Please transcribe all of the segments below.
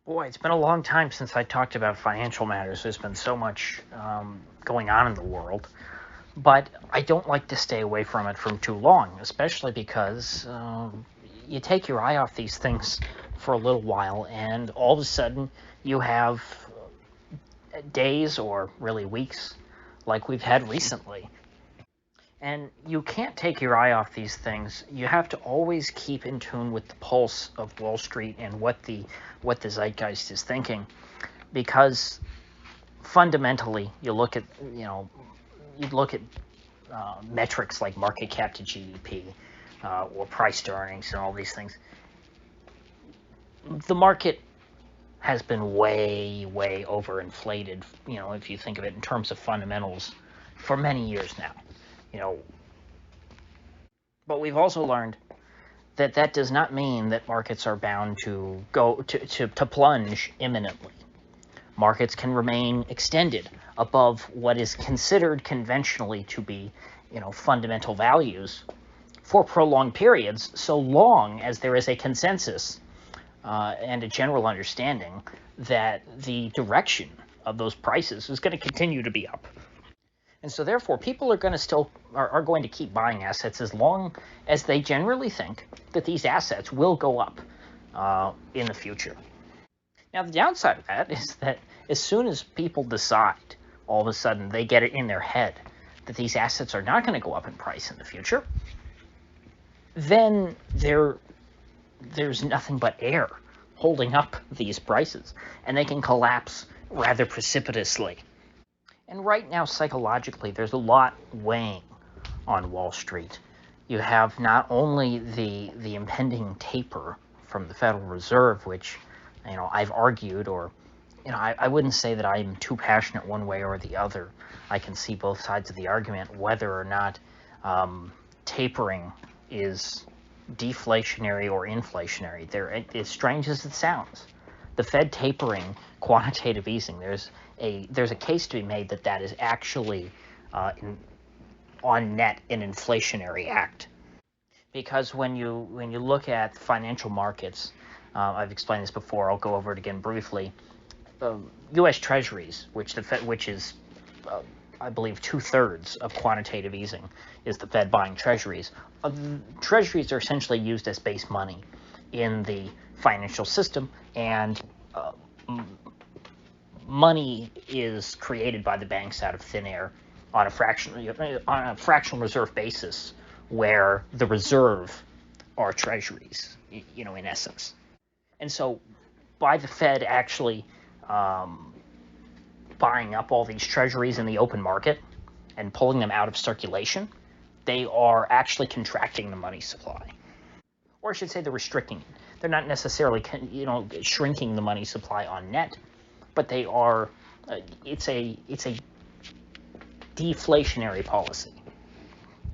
Boy, it's been a long time since I talked about financial matters. There's been so much going on in the world. But I don't like to stay away from it for too long, especially because you take your eye off these things for a little while, and all of a sudden you have days or really weeks like we've had recently. And you can't take your eye off these things. You have to always keep in tune with the pulse of Wall Street and what the zeitgeist is thinking, because fundamentally, you look at metrics like market cap to GDP or price to earnings and all these things. The market has been way, way overinflated. If you think of it in terms of fundamentals, for many years now. You know, but we've also learned that that does not mean that markets are bound to go to plunge imminently. Markets can remain extended above what is considered conventionally to be, fundamental values for prolonged periods, so long as there is a consensus and a general understanding that the direction of those prices is going to continue to be up. And so therefore, people are going to are going to keep buying assets as long as they generally think that these assets will go up in the future. Now, the downside of that is that as soon as people decide, all of a sudden they get it in their head that these assets are not going to go up in price in the future, then there's nothing but air holding up these prices, and they can collapse rather precipitously. And right now, psychologically, there's a lot weighing on Wall Street. You have not only the impending taper from the Federal Reserve, which, I've argued, or, I wouldn't say that I'm too passionate one way or the other. I can see both sides of the argument, whether or not tapering is deflationary or inflationary. As strange as it sounds, the Fed tapering quantitative easing, there's a case to be made that that is actually on net an inflationary act, because when you look at financial markets, I've explained this before. I'll go over it again briefly. U.S. Treasuries, which is I believe 2/3 of quantitative easing is the Fed buying treasuries. Treasuries are essentially used as base money in the financial system, and money is created by the banks out of thin air on a fractional reserve basis, where the reserve are treasuries, in essence. And so, by the Fed actually buying up all these treasuries in the open market and pulling them out of circulation, they are actually contracting the money supply. Or I should say they're restricting it. They're not necessarily, shrinking the money supply on net, but they are. It's a deflationary policy.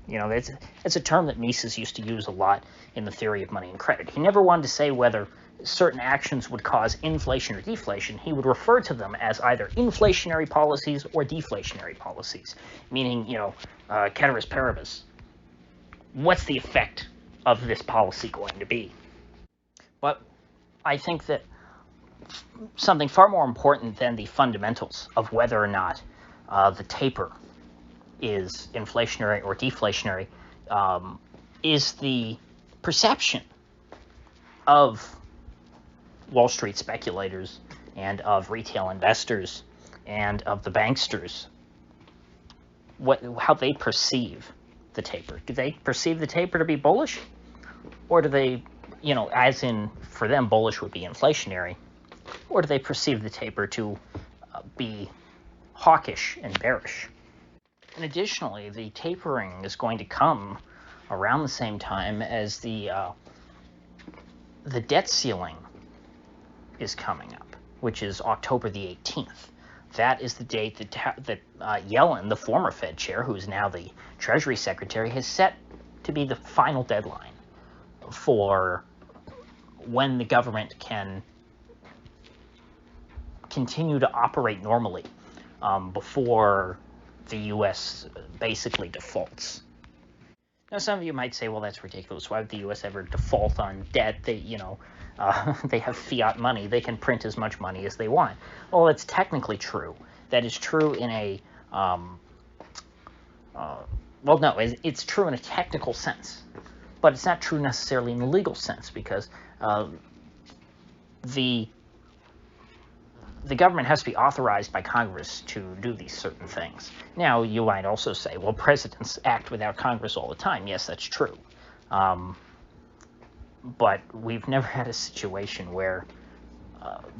It's a term that Mises used to use a lot in the theory of money and credit. He never wanted to say whether certain actions would cause inflation or deflation. He would refer to them as either inflationary policies or deflationary policies, meaning, ceteris paribus. What's the effect of this policy going to be? But I think that something far more important than the fundamentals of whether or not the taper is inflationary or deflationary is the perception of Wall Street speculators and of retail investors and of the banksters, how they perceive the taper. Do they perceive the taper to be bullish? Or do they, as in, for them, bullish would be inflationary, or do they perceive the taper to be hawkish and bearish? And additionally, the tapering is going to come around the same time as the debt ceiling is coming up, which is October the 18th. That is the date that Yellen, the former Fed chair, who is now the Treasury Secretary, has set to be the final deadline for when the government can continue to operate normally before the U.S. basically defaults. Now, some of you might say, well, that's ridiculous. Why would the U.S. ever default on debt? They have fiat money. They can print as much money as they want. Well, it's technically true. That is true in a, well, no, it's true in a technical sense. But it's not true necessarily in the legal sense, because the government has to be authorized by Congress to do these certain things. Now, you might also say, well, presidents act without Congress all the time. Yes, that's true. But we've never had a situation where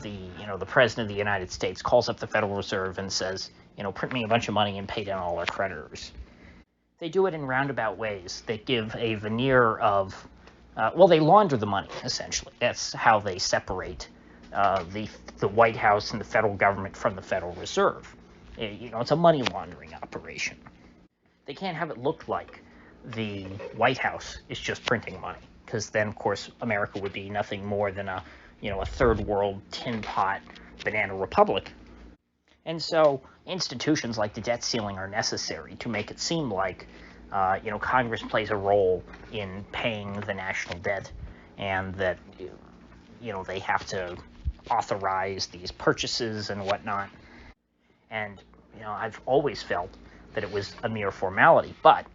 the president of the United States calls up the Federal Reserve and says, print me a bunch of money and pay down all our creditors. They do it in roundabout ways that give a veneer of, they launder the money, essentially. That's how they separate the White House and the federal government from the Federal Reserve. It's a money laundering operation. They can't have it look like the White House is just printing money, because then, of course, America would be nothing more than a third world tin pot banana republic. And so institutions like the debt ceiling are necessary to make it seem like Congress plays a role in paying the national debt, and that they have to authorize these purchases and whatnot. And I've always felt that it was a mere formality. But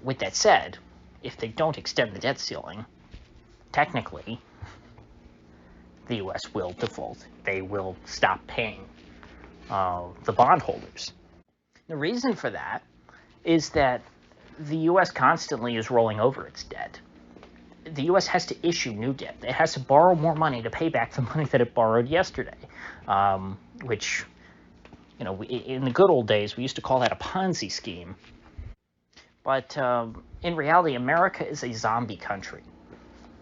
with that said, if they don't extend the debt ceiling, technically the U.S. will default. They will stop paying the bondholders. The reason for that is that the U.S. constantly is rolling over its debt. The U.S. has to issue new debt. It has to borrow more money to pay back the money that it borrowed yesterday, which, in the good old days, we used to call that a Ponzi scheme. But in reality, America is a zombie country.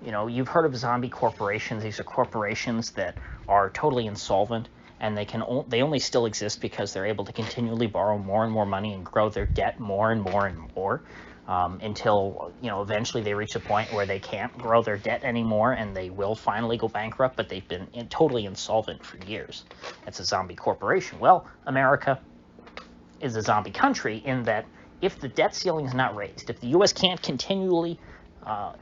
You've heard of zombie corporations. These are corporations that are totally insolvent, and they only still exist because they're able to continually borrow more and more money and grow their debt more and more and more. Until eventually they reach a point where they can't grow their debt anymore, and they will finally go bankrupt, but they've been totally insolvent for years. That's a zombie corporation. Well, America is a zombie country in that if the debt ceiling is not raised, if the U.S. can't continually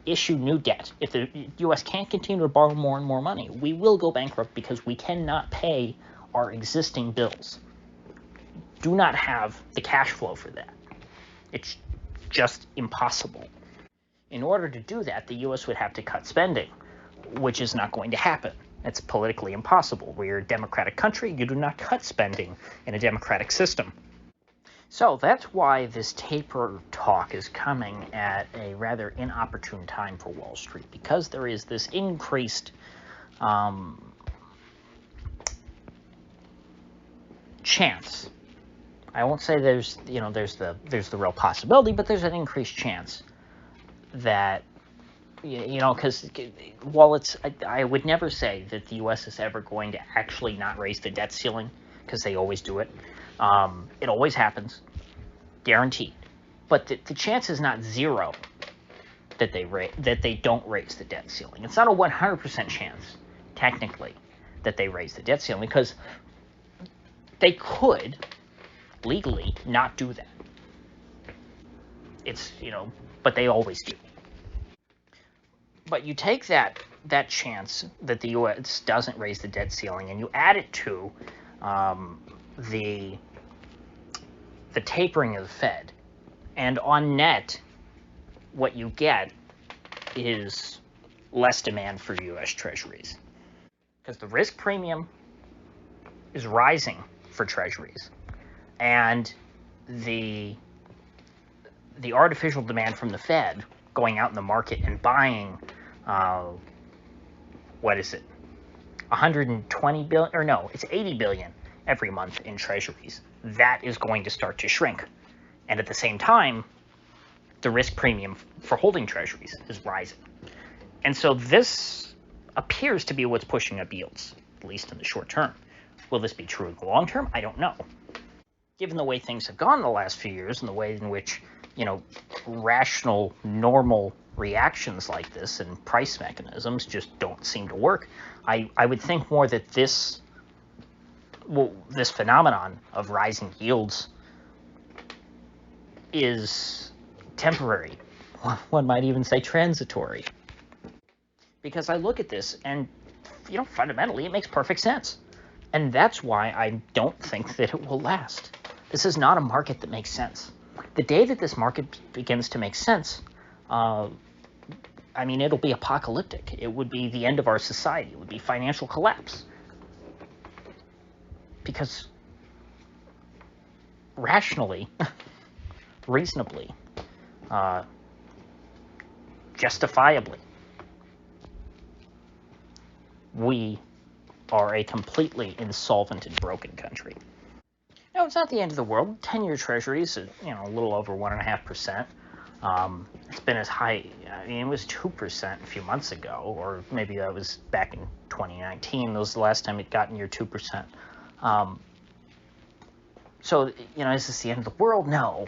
issue new debt, if the U.S. can't continue to borrow more and more money, we will go bankrupt because we cannot pay our existing bills. Do not have the cash flow for that. It's just impossible. In order to do that, the U.S. would have to cut spending, which is not going to happen. It's politically impossible. We're a democratic country. You do not cut spending in a democratic system. So that's why this taper talk is coming at a rather inopportune time for Wall Street, because there is this increased chance. I won't say there's the real possibility, but there's an increased chance that, because while I would never say that the U.S. is ever going to actually not raise the debt ceiling, because they always do it. It always happens, guaranteed. But the chance is not zero that they don't raise the debt ceiling. It's not a 100% chance, technically, that they raise the debt ceiling, because they could legally not do that. It's, but they always do. But you take that chance that the U.S. doesn't raise the debt ceiling, and you add it to the tapering of the Fed, and on net, what you get is less demand for U.S. Treasuries, because the risk premium is rising for Treasuries, and the artificial demand from the Fed going out in the market and buying, what is it, 120 billion, or no, it's 80 billion every month in Treasuries. That is going to start to shrink. And at the same time, the risk premium for holding Treasuries is rising. And so this appears to be what's pushing up yields, at least in the short term. Will this be true in the long term? I don't know. Given the way things have gone in the last few years, and the way in which, rational, normal reactions like this and price mechanisms just don't seem to work, I would think more that this phenomenon of rising yields is temporary. One might even say transitory. Because I look at this and, fundamentally it makes perfect sense. And that's why I don't think that it will last. This is not a market that makes sense. The day that this market begins to make sense, it'll be apocalyptic. It would be the end of our society. It would be financial collapse. Because rationally, reasonably, justifiably, we are a completely insolvent and broken country. No, it's not the end of the world. 10-year treasuries, a little over 1.5%. It's been as high, it was 2% a few months ago, or maybe that was back in 2019. That was the last time it got near 2%. So, is this the end of the world? No.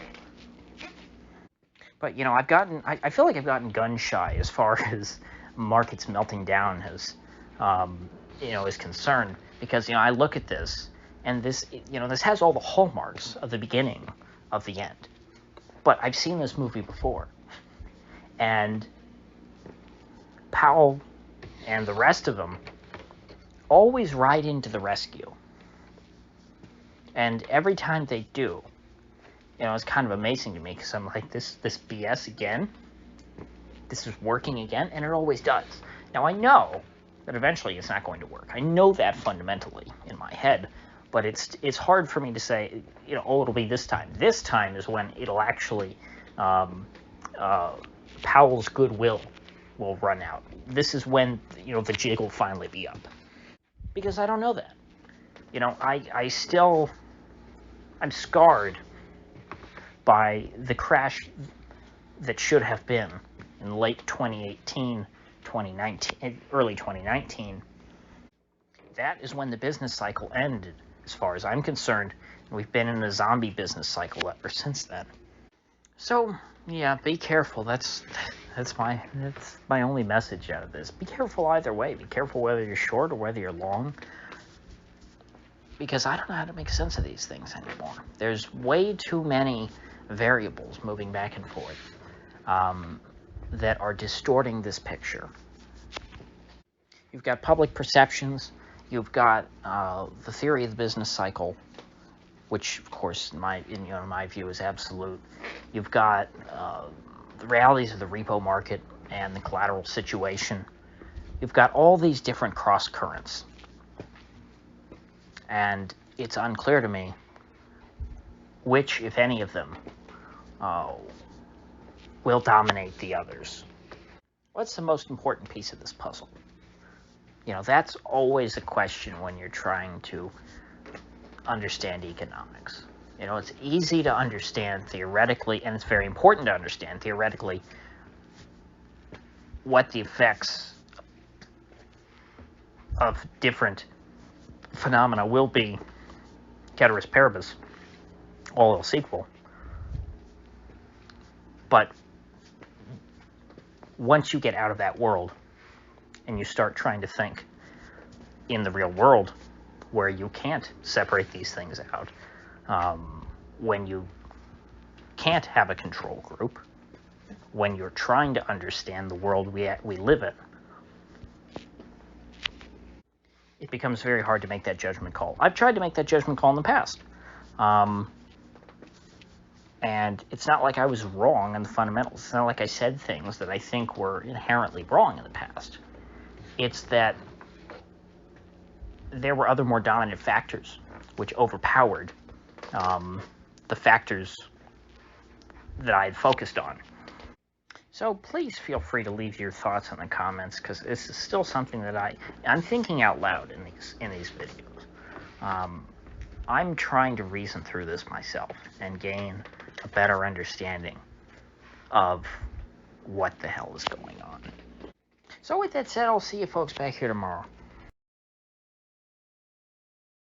But, I feel like I've gotten gun shy as far as markets melting down is concerned. Because, I look at this, and this, this has all the hallmarks of the beginning of the end. But I've seen this movie before. And Powell and the rest of them always ride into the rescue. And every time they do, it's kind of amazing to me because I'm like, this BS again? This is working again? And it always does. Now, I know that eventually it's not going to work. I know that fundamentally in my head. But it's hard for me to say, it'll be this time. This time is when it'll actually, Powell's goodwill will run out. This is when, the jig will finally be up. Because I don't know that. I'm scarred by the crash that should have been in late 2018, 2019, early 2019. That is when the business cycle ended. As far as I'm concerned, we've been in a zombie business cycle ever since then. So, yeah, be careful. That's my only message out of this. Be careful either way. Be careful whether you're short or whether you're long. Because I don't know how to make sense of these things anymore. There's way too many variables moving back and forth that are distorting this picture. You've got public perceptions. You've got the theory of the business cycle, which, of course, in my view, is absolute. You've got the realities of the repo market and the collateral situation. You've got all these different cross currents, and it's unclear to me which, if any of them, will dominate the others. What's the most important piece of this puzzle? That's always a question when you're trying to understand economics. It's easy to understand theoretically, and it's very important to understand theoretically what the effects of different phenomena will be, ceteris paribus, all else equal. But once you get out of that world, and you start trying to think in the real world where you can't separate these things out, when you can't have a control group, when you're trying to understand the world we live in, it becomes very hard to make that judgment call. I've tried to make that judgment call in the past. And it's not like I was wrong in the fundamentals. It's not like I said things that I think were inherently wrong in the past. It's that there were other more dominant factors which overpowered the factors that I had focused on. So please feel free to leave your thoughts in the comments, because this is still something that I'm thinking out loud in these videos. I'm trying to reason through this myself and gain a better understanding of what the hell is going on. So with that said, I'll see you folks back here tomorrow.